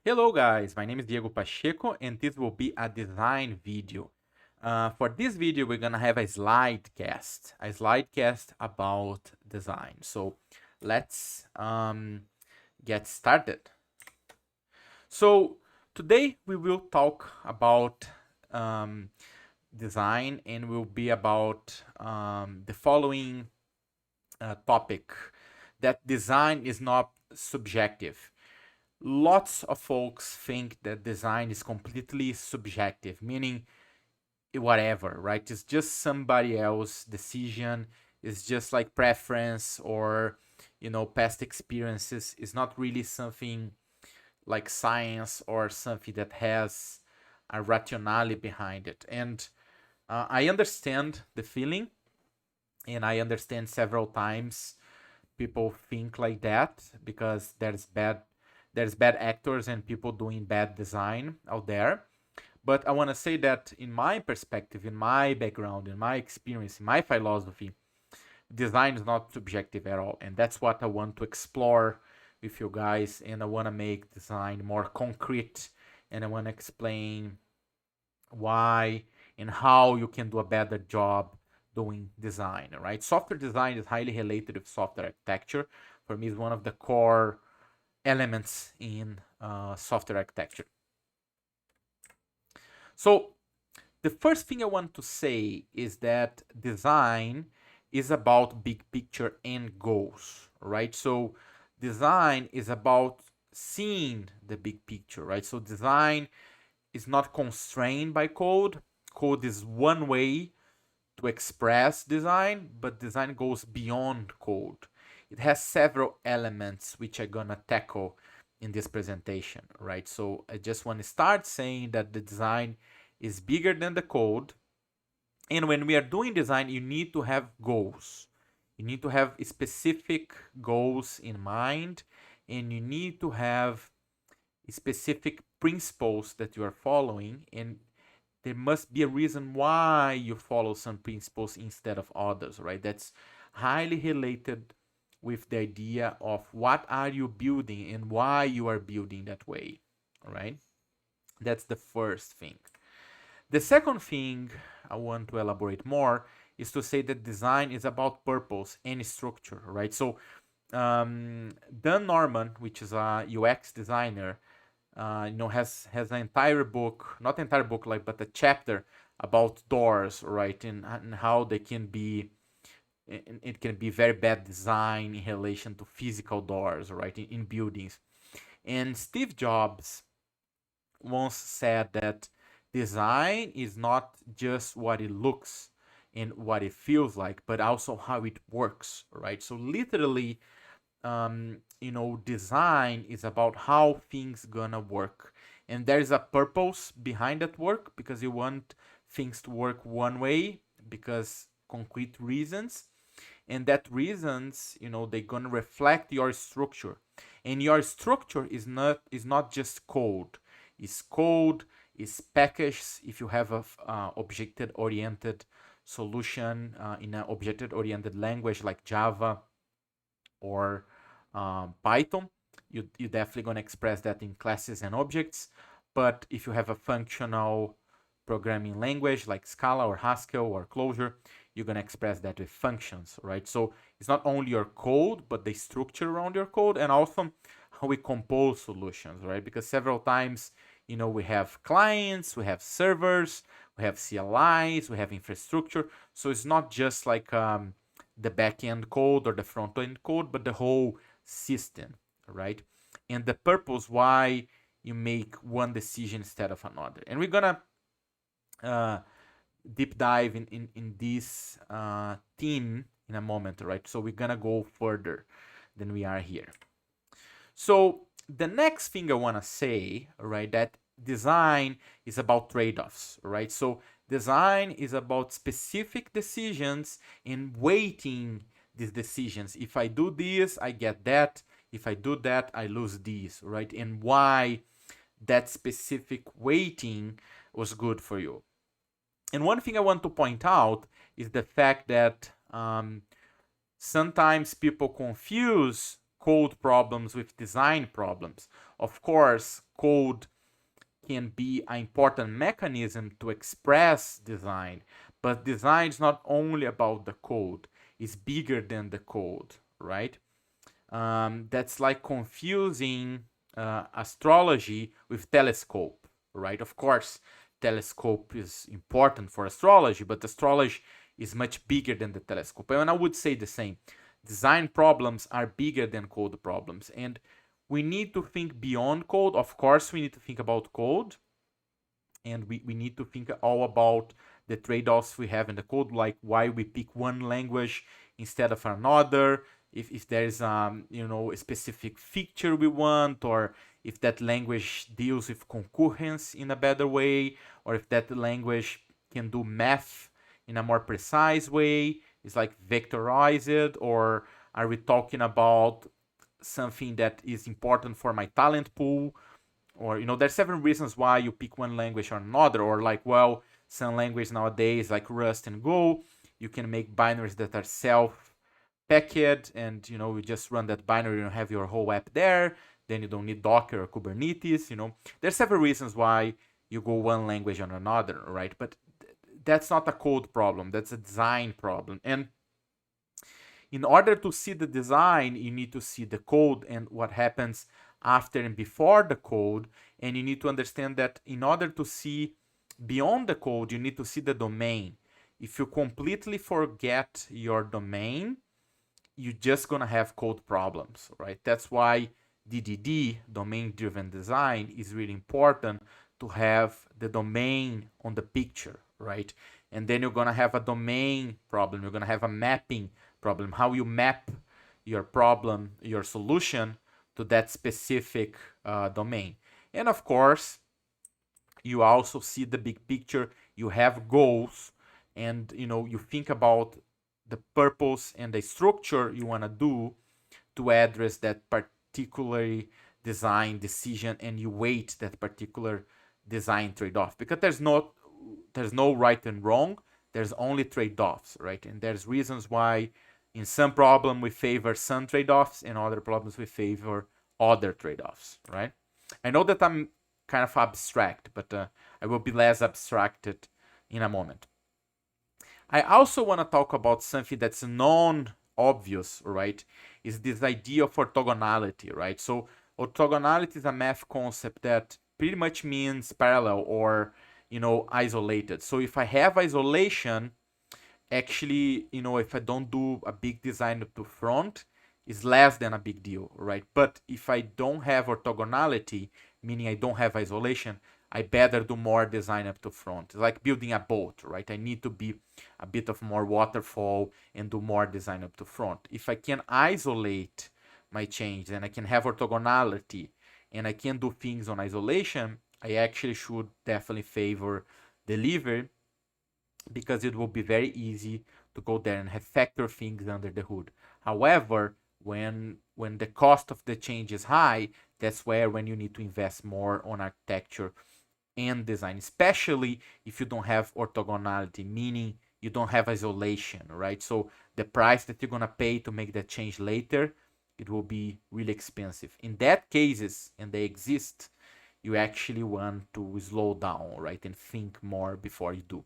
Hello guys, my name is Diego Pacheco and this will be a design video. For this video, we're gonna have a slide cast about design. So let's get started. So today we will talk about design and will be about the following topic, that design is not subjective. Lots of folks think that design is completely subjective, meaning whatever, right? It's just somebody else's decision. It's just like preference or, past experiences. It's not really something like science or something that has a rationality behind it. And I understand the feeling, and I understand several times people think like that because there's bad actors and people doing bad design out there. But I want to say that in my perspective, in my background, in my experience, in my philosophy, design is not subjective at all. And that's what I want to explore with you guys. And I want to make design more concrete. And I want to explain why and how you can do a better job doing design, right? Software design is highly related with software architecture. For me, it's one of the core elements in software architecture. So the first thing I want to say is that design is about big picture and goals, right? So design is about seeing the big picture, right? So design is not constrained by code. Code is one way to express design, but design goes beyond code. It has several elements which I'm gonna tackle in this presentation, right? So I just want to start saying that the design is bigger than the code. And when we are doing design, you need to have goals. You need to have specific goals in mind, and you need to have specific principles that you are following, and there must be a reason why you follow some principles instead of others, right? That's highly related with the idea of what are you building and why you are building that way, right? That's the first thing. The second thing I want to elaborate more is to say that design is about purpose and structure, right? So Dan Norman, which is a UX designer, has an entire book, not entire book, like, but a chapter about doors, right, and how they can be, it can be very bad design in relation to physical doors, right, in buildings. And Steve Jobs once said that design is not just what it looks and what it feels like, but also how it works, right? So literally, design is about how things gonna work, and there's a purpose behind that work because you want things to work one way because concrete reasons, and that reasons, they're gonna reflect your structure, and your structure is not just code. Is code, is packaged. If you have a object oriented solution in an object oriented language like Java or Python, you definitely going to express that in classes and objects. But if you have a functional programming language like Scala or Haskell or Clojure, you're going to express that with functions, right? So it's not only your code, but the structure around your code, and also how we compose solutions, right? Because several times, we have clients, we have servers, we have CLIs, we have infrastructure. So it's not just like the back-end code or the front-end code, but the whole system, right? And the purpose why you make one decision instead of another. And we're gonna deep dive in this theme in a moment, right? So we're gonna go further than we are here. So the next thing I wanna say, right, that design is about trade-offs, right? So design is about specific decisions and weighting these decisions. If I do this, I get that. If I do that, I lose this, right? And why that specific weighting was good for you. And one thing I want to point out is the fact that sometimes people confuse code problems with design problems. Of course, code can be an important mechanism to express design, but design is not only about the code, it's bigger than the code, right? That's like confusing astrology with telescope, right? Of course, telescope is important for astrology, but astrology is much bigger than the telescope. And I would say the same. Design problems are bigger than code problems. And we need to think beyond code. Of course, we need to think about code. And we need to think all about the trade-offs we have in the code, like why we pick one language instead of another, if there's a specific feature we want, or if that language deals with concurrence in a better way, or if that language can do math in a more precise way. It's like vectorize it, or are we talking about something that is important for my talent pool? Or there's several reasons why you pick one language or another, or like, well, some language nowadays like Rust and Go, you can make binaries that are self packed, and you just run that binary and have your whole app there. Then you don't need Docker or Kubernetes. There's several reasons why you go one language or another, right? But that's not a code problem, that's a design problem. And in order to see the design, you need to see the code and what happens after and before the code. And you need to understand that in order to see beyond the code, you need to see the domain. If you completely forget your domain, you're just gonna have code problems, right? That's why DDD, domain-driven design, is really important to have the domain on the picture, right? And then you're gonna have a domain problem, you're gonna have a mapping problem, how you map your problem, your solution to that specific domain. And of course, you also see the big picture, you have goals, and you think about the purpose and the structure you want to do to address that particular design decision, and you weight that particular design trade-off, because there's no right and wrong, there's only trade-offs, right? And there's reasons why in some problem we favor some trade-offs, in other problems we favor other trade-offs, right? I know that I'm kind of abstract, but I will be less abstracted in a moment. I also want to talk about something that's non-obvious, right? Is this idea of orthogonality, right? So orthogonality is a math concept that pretty much means parallel, or isolated. So if I have isolation, actually, if I don't do a big design up to front, is less than a big deal, right? But if I don't have orthogonality, meaning I don't have isolation, I better do more design up to front. It's like building a boat, right? I need to be a bit of more waterfall and do more design up to front. If I can isolate my change and I can have orthogonality and I can do things on isolation, I actually should definitely favor delivery, because it will be very easy to go there and have factor things under the hood. However, when the cost of the change is high, that's when you need to invest more on architecture and design, especially if you don't have orthogonality, meaning you don't have isolation, right? So the price that you're gonna pay to make that change later, it will be really expensive. In that cases, and they exist, you actually want to slow down, right, and think more before you do.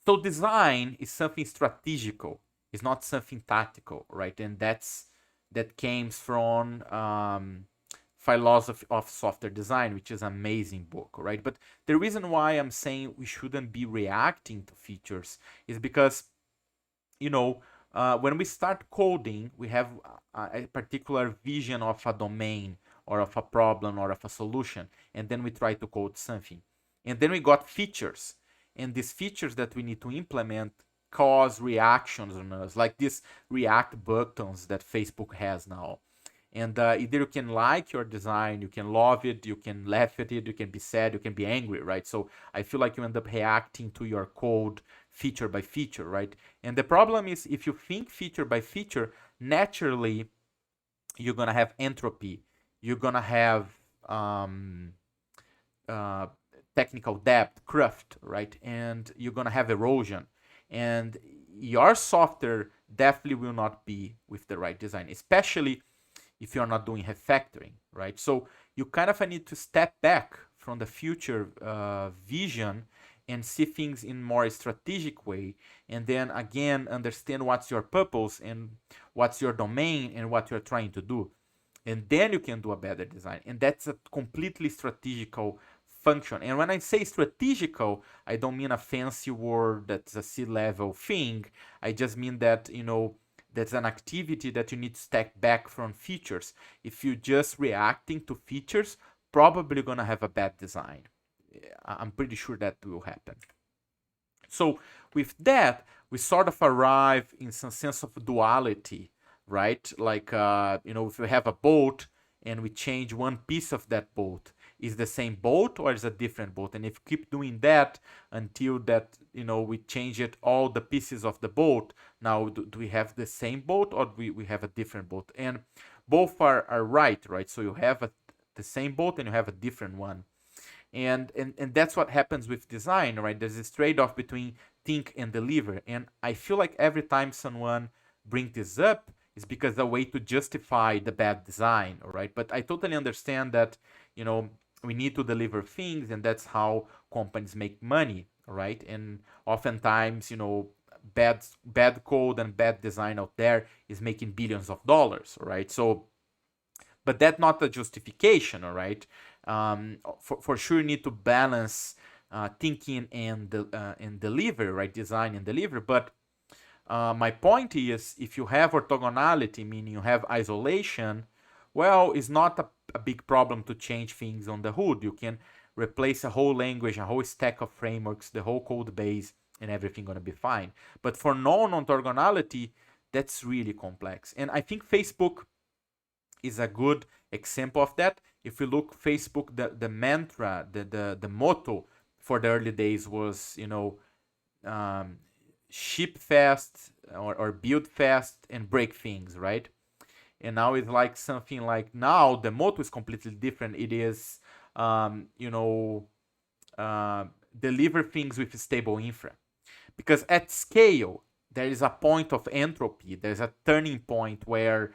So design is something strategical. It's not something tactical, right? And that came from Philosophy of Software Design, which is an amazing book, right? But the reason why I'm saying we shouldn't be reacting to features is because, when we start coding, we have a particular vision of a domain or of a problem or of a solution, and then we try to code something. And then we got features, and these features that we need to implement cause reactions on us, like these react buttons that Facebook has now. And either you can like your design, you can love it, you can laugh at it, you can be sad, you can be angry, right? So I feel like you end up reacting to your code feature by feature, right? And the problem is, if you think feature by feature, naturally you're gonna have entropy, you're gonna have technical debt, craft, right? And you're gonna have erosion. And your software definitely will not be with the right design, especially if you're not doing refactoring, right? So you kind of need to step back from the future vision and see things in more strategic way, and then again understand what's your purpose and what's your domain and what you're trying to do, and then you can do a better design. And that's a completely strategical function. And when I say strategical, I don't mean a fancy word that's a C-level thing. I just mean that, that's an activity that you need to step back from features. If you're just reacting to features, probably gonna have a bad design. I'm pretty sure that will happen. So with that, we sort of arrive in some sense of duality, right? Like, if we have a boat and we change one piece of that boat, is the same boat or is a different boat? And if we keep doing that until that, we change it all the pieces of the boat, now do we have the same boat or we have a different boat? And both are right? So you have the same boat and you have a different one. And that's what happens with design, right? There's this trade-off between think and deliver. And I feel like every time someone brings this up is because a way to justify the bad design, right? But I totally understand that, we need to deliver things, and that's how companies make money, right? And oftentimes, bad code and bad design out there is making billions of dollars, right? So, but that's not a justification, all right? For sure, you need to balance thinking and deliver, right? Design and deliver. But my point is, if you have orthogonality, meaning you have isolation, well, it's not a big problem to change things on the hood. You can replace a whole language, a whole stack of frameworks, the whole code base, and everything gonna be fine. But for non-orthogonality, that's really complex. And I think Facebook is a good example of that. If you look Facebook, the mantra, the motto for the early days was, ship fast or build fast and break things, right? And now it's like something like, now the motto is completely different. It is, deliver things with stable infra. Because at scale, there is a point of entropy. There's a turning point where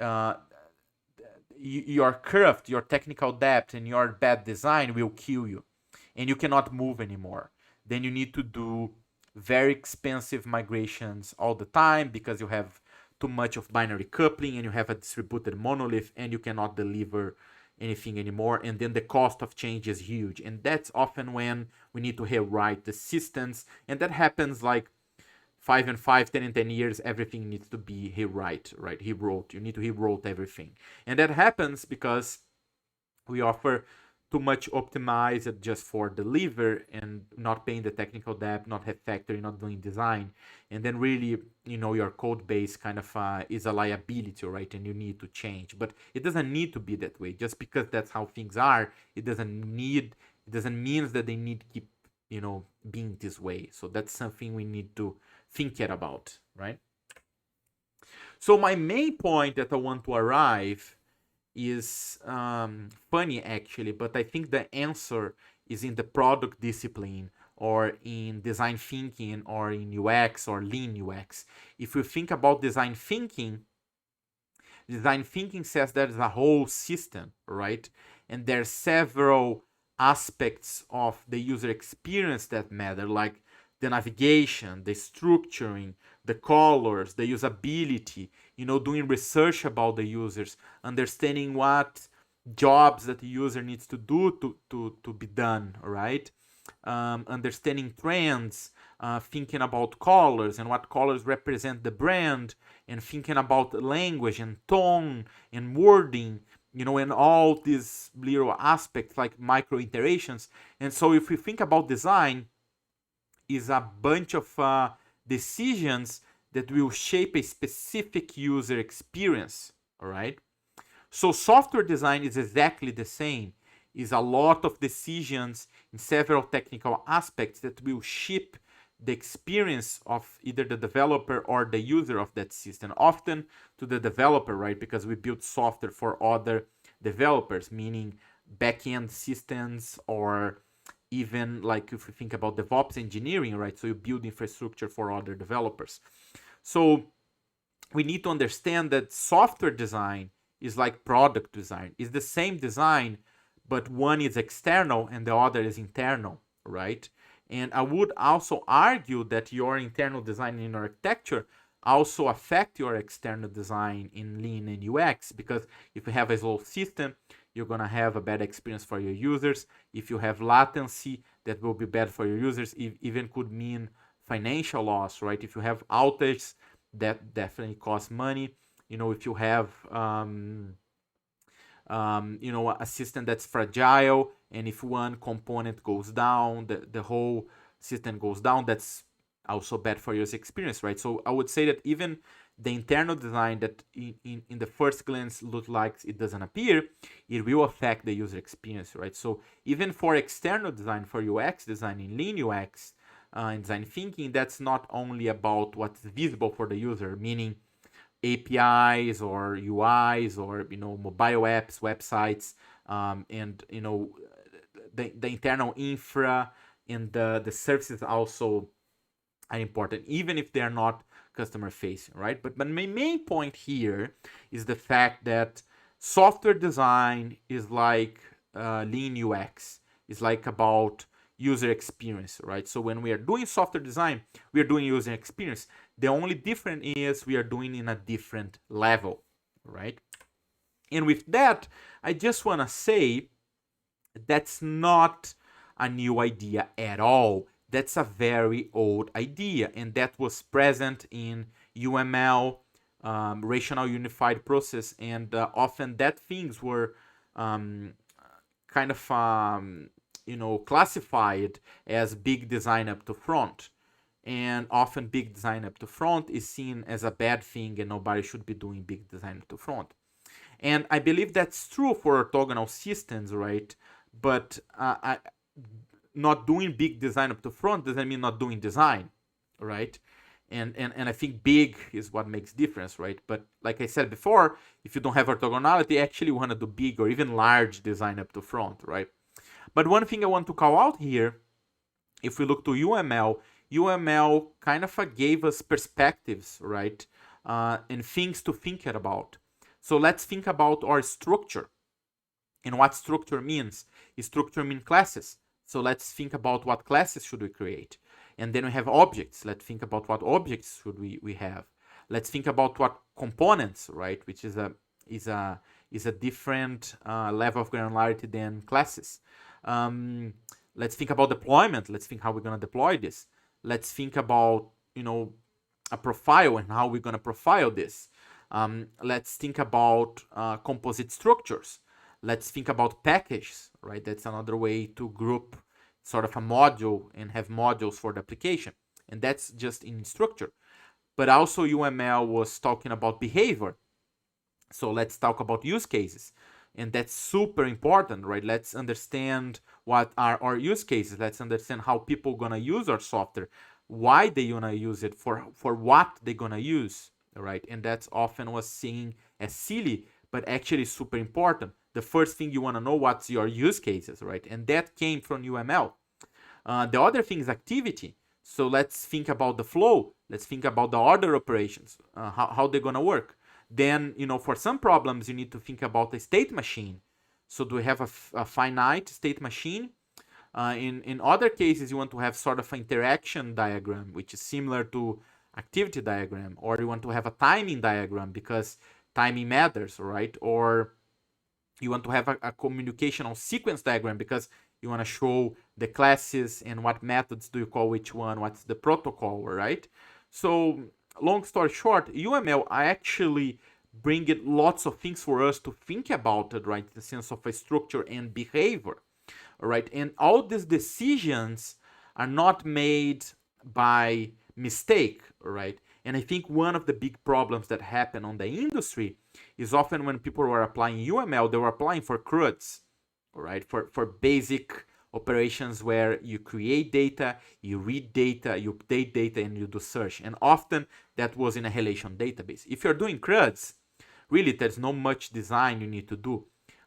uh, your curve, your technical debt, and your bad design will kill you, and you cannot move anymore. Then you need to do very expensive migrations all the time because you have too much of binary coupling and you have a distributed monolith and you cannot deliver anything anymore. And then the cost of change is huge. And that's often when we need to rewrite the systems. And that happens like 5 and 5, 10 and 10 years, everything needs to be rewrite, right? You need to rewrote everything. And that happens because we offer too much optimized just for deliver and not paying the technical debt, not have factory, not doing design. And then really, your code base kind of is a liability, right? And you need to change. But it doesn't need to be that way. Just because that's how things are, it doesn't mean that they need to keep, being this way. So that's something we need to think about, right? So my main point that I want to arrive is funny actually, but I think the answer is in the product discipline or in design thinking or in UX or lean UX. If you think about design thinking says there's a whole system, right? And there's several aspects of the user experience that matter, like the navigation, the structuring, the colors, the usability, doing research about the users, understanding what jobs that the user needs to do to be done, right? Understanding trends, thinking about colors and what colors represent the brand, and thinking about language and tone and wording, and all these little aspects like micro iterations. And so if we think about design, is a bunch of decisions that will shape a specific user experience, all right? So software design is exactly the same. Is a lot of decisions in several technical aspects that will shape the experience of either the developer or the user of that system, often to the developer, right? Because we build software for other developers, meaning backend systems or even like if you think about DevOps engineering, right? So you build infrastructure for other developers. So we need to understand that software design is like product design. It's the same design, but one is external and the other is internal, right? And I would also argue that your internal design in architecture also affect your external design in lean and UX, because if you have a slow system, you're gonna have a bad experience for your users. If you have latency, that will be bad for your users. It even could mean financial loss, right? If you have outages, that definitely costs money. If you have a system that's fragile, and if one component goes down, the whole system goes down. That's also bad for user experience, right? So I would say that even the internal design that in the first glance looks like it doesn't appear, it will affect the user experience, right? So even for external design, for UX design, in lean UX, in design thinking, that's not only about what's visible for the user, meaning APIs or UIs or mobile apps, websites, and the internal infra and the services also are important, even if they're not customer facing, right? But my main point here is the fact that software design is like lean UX. It's like about user experience, right? So when we are doing software design, we are doing user experience. The only difference is we are doing in a different level, right? And with that, I just want to say that's not a new idea at all. That's a very old idea, and that was present in UML, rational unified process, and often that things were kind of classified as big design up to front. And often big design up to front is seen as a bad thing, and nobody should be doing big design up to front. And I believe that's true for orthogonal systems, right? But not doing big design up to front doesn't mean not doing design, right? And I think big is what makes difference, right? But like I said before, if you don't have orthogonality, actually you want to do big or even large design up to front, right? But one thing I want to call out here, if we look to UML kind of gave us perspectives, right? And things to think about. So let's think about our structure and what structure means. Structure means classes. So let's think about what classes should we create. And then we have objects. Let's think about what objects should we have. Let's think about what components, right? Which is a different level of granularity than classes. Let's think about deployment. Let's think how we're going to deploy this. Let's think about a profile and how we're going to profile this. Let's think about composite structures. Let's think about packages, right? That's another way to group sort of a module and have modules for the application. And that's just in structure. But also UML was talking about behavior. So let's talk about use cases. And that's super important, right? Let's understand what are our use cases. Let's understand how people are going to use our software, why they going to use it, for what they're going to use, right? And that's often was seen as silly, but actually super important. The first thing you want to know what's your use cases, right? And that came from UML. The other thing is activity. So let's think about the flow. Let's think about the order operations, how they're going to work. Then, for some problems, you need to think about the state machine. So do we have a finite state machine? In other cases, you want to have sort of an interaction diagram, which is similar to activity diagram, or you want to have a timing diagram because timing matters, right? Or you want to have a communicational sequence diagram because you want to show the classes and what methods do you call which one, what's the protocol, right? So long story short, UML actually bring it lots of things for us to think about it, right? The sense of a structure and behavior, right? And all these decisions are not made by mistake, right? And I think one of the big problems that happen on the industry is often when people were applying UML, they were applying for CRUDs, right? For basic operations where you create data, you read data, you update data, and you do search. And often that was in a relation database. If you're doing CRUDs, really there's not much design you need to do.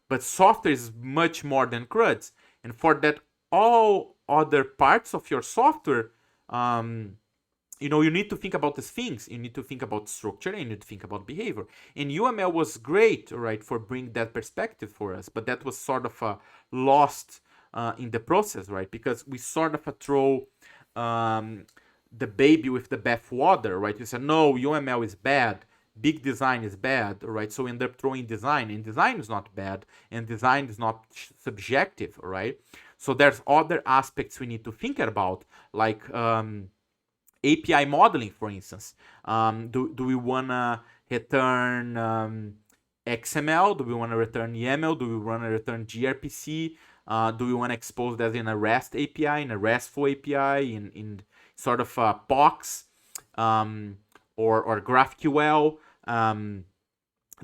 But software is much more than CRUDs. And for that, all other parts of your software, you need to think about these things. You need to think about structure, and you need to think about behavior. And UML was great, right, for bringing that perspective for us, but that was sort of lost in the process, right? Because we sort of throw the baby with the bathwater, right? You said, no, UML is bad, big design is bad, right? So we end up throwing design, and design is not bad, and design is not subjective, right? So there's other aspects we need to think about, like API modeling, for instance. Do we want to return XML? Do we want to return YAML? Do we want to return gRPC? Do we want to expose that in a REST API, in a RESTful API, in sort of POX or GraphQL?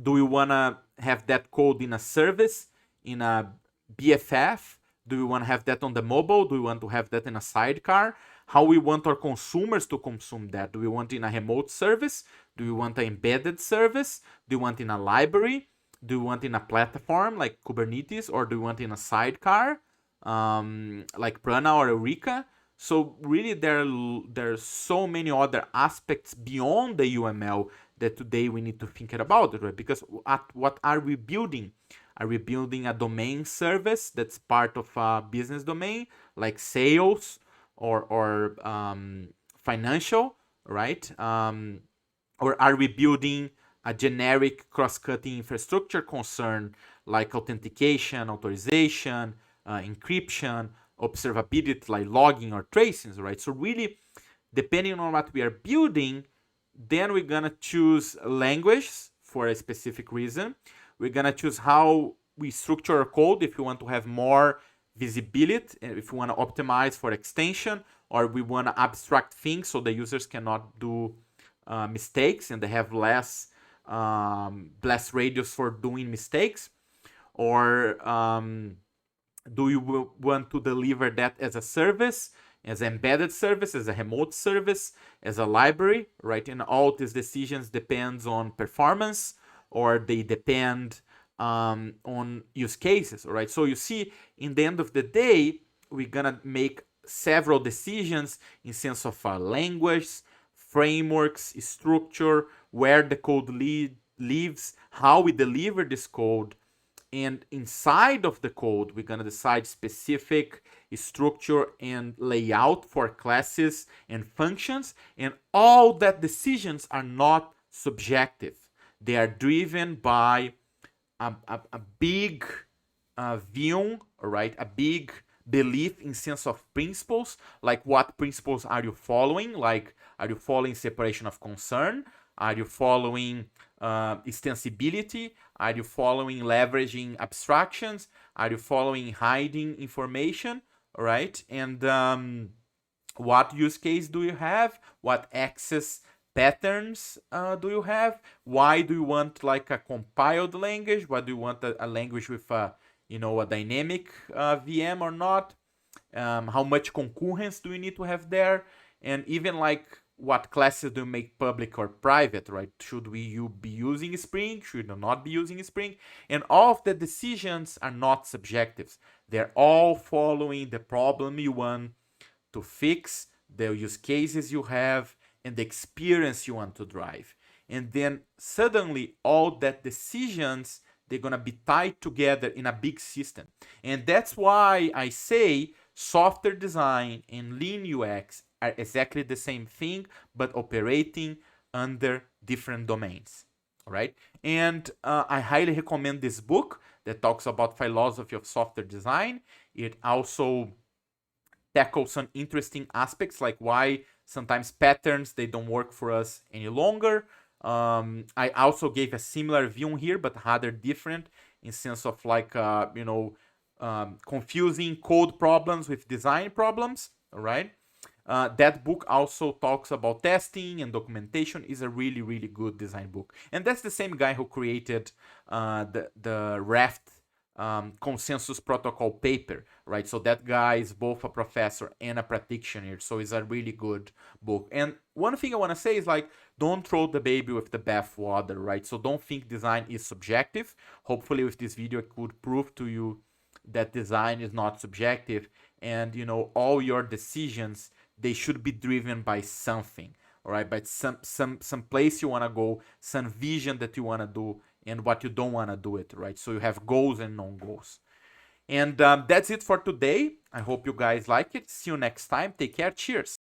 Do we want to have that code in a service, in a BFF? Do we want to have that on the mobile? Do we want to have that in a sidecar? How we want our consumers to consume that? Do we want in a remote service? Do we want an embedded service? Do we want in a library? Do we want in a platform like Kubernetes? Or do we want in a sidecar like Prana or Eureka? So really there's so many other aspects beyond the UML that today we need to think about it, right? Because what are we building? Are we building a domain service that's part of a business domain, like sales or financial, right? Or are we building a generic cross-cutting infrastructure concern like authentication, authorization, encryption, observability like logging or tracing, right? So really, depending on what we are building, then we're gonna choose language for a specific reason. We're gonna choose how we structure our code if we want to have more visibility, if we want to optimize for extension, or we want to abstract things so the users cannot do mistakes and they have less radius for doing mistakes, or do you want to deliver that as a service, as an embedded service, as a remote service, as a library, right? And all these decisions depends on performance, or they depend on use cases, right? So you see, in the end of the day, we're gonna make several decisions in sense of language, frameworks, structure, where the code lives, how we deliver this code, and inside of the code, we're gonna decide specific structure and layout for classes and functions, and all that decisions are not subjective. They are driven by a big view, right? A big belief in sense of principles, like what principles are you following? Like, are you following separation of concern? Are you following extensibility? Are you following leveraging abstractions? Are you following hiding information, right? And what use case do you have? What access patterns do you have? Why do you want like a compiled language? Why do you want a language with a dynamic VM or not? How much concurrence do you need to have there? And even like what classes do you make public or private, right? Should you be using Spring? Should you not be using Spring? And all of the decisions are not subjective. They're all following the problem you want to fix, the use cases you have, and the experience you want to drive. And then suddenly all that decisions, they're gonna be tied together in a big system. And that's why I say software design and lean UX are exactly the same thing, but operating under different domains. All right. And I highly recommend this book that talks about philosophy of software design. It also tackles some interesting aspects, like why sometimes patterns they don't work for us any longer. I also gave a similar view here, but rather different in sense of like confusing code problems with design problems. All right. That book also talks about testing and documentation. Is a really, really good design book. And that's the same guy who created the Raft consensus protocol paper, right? So that guy is both a professor and a practitioner. So it's a really good book. And one thing I want to say is like, don't throw the baby with the bathwater, right? So don't think design is subjective. Hopefully with this video, I could prove to you that design is not subjective, and all your decisions, they should be driven by something, all right, by some place you want to go, some vision that you want to do, and what you don't want to do it, right? So you have goals and non-goals. And that's it for today. I hope you guys like it. See you next time. Take care. Cheers.